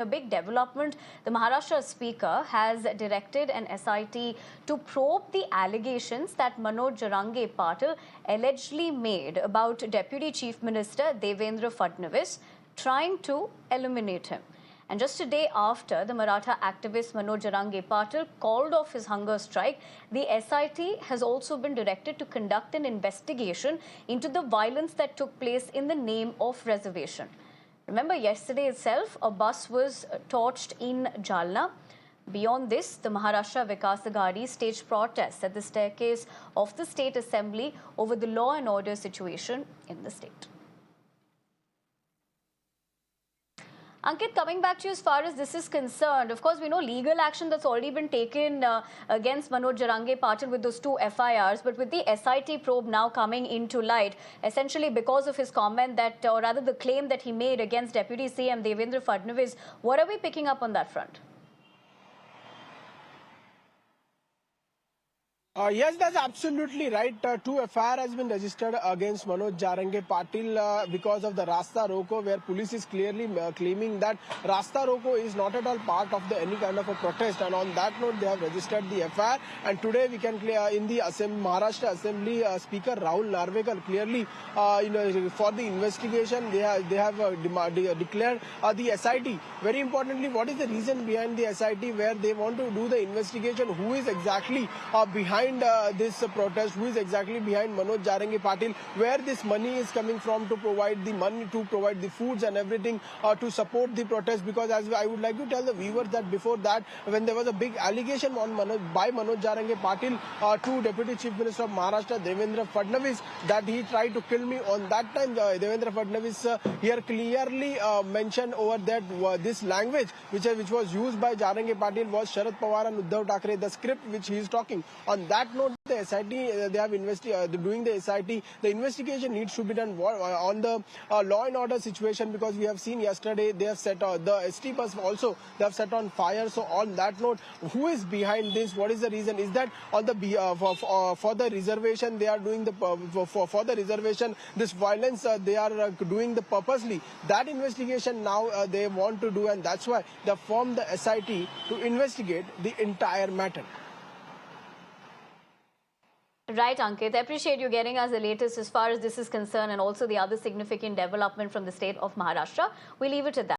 A big development, the Maharashtra Speaker has directed an S.I.T to probe the allegations that Manoj Jarange-Patil allegedly made about Deputy Chief Minister Devendra Fadnavis trying to eliminate him. And just a day after the Maratha activist Manoj Jarange-Patil called off his hunger strike, the S.I.T has also been directed to conduct an investigation into the violence that took place in the name of reservation. Remember, yesterday itself, a bus was torched in Jalna. Beyond this, the Maharashtra Vikas Aghadi staged protests at the staircase of the State Assembly over the law and order situation in the state. Ankit, coming back to you as far as this is concerned, of course, we know legal action that's already been taken against Manoj Jarange-Patil with those 2 FIRs, but with the S.I.T probe now coming into light, essentially because of his comment that, or rather the claim that he made against Deputy CM Devendra Fadnavis, what are we picking up on that front? Yes, that's absolutely right. 2 FIR has been registered against Manoj Jarange-Patil because of the Rasta Roko, where police is clearly claiming that Rasta Roko is not at all part of any kind of a protest. And on that note, they have registered the FIR. And today we can in the Maharashtra Assembly, Speaker Rahul Narwekar clearly, for the investigation, they have declared the S.I.T. Very importantly, what is the reason behind the S.I.T, where they want to do the investigation? Who is exactly behind this protest, who is exactly behind Manoj Jarange-Patil, where this money is coming from to provide the money, to provide the foods and everything to support the protest. Because as I would like to tell the viewers that before that, when there was a big allegation on by Manoj Jarange-Patil to Deputy Chief Minister of Maharashtra Devendra Fadnavis that he tried to kill me, on that time Devendra Fadnavis here clearly mentioned over that this language which was used by Jarange-Patil was Sharad Pawar and Uddhav Thackeray, the script which he is talking. On that note, the S.I.T, they have doing the S.I.T. The investigation needs to be done on the law and order situation, because we have seen yesterday they have set the ST bus also, they have set on fire. So on that note, who is behind this? What is the reason? Is that on the for the reservation they are doing the for the reservation this violence they are doing the purposely? That investigation now they want to do, and that's why they formed the S.I.T to investigate the entire matter. Right, Ankit. I appreciate you getting us the latest as far as this is concerned, and also the other significant development from the state of Maharashtra. We leave it at that.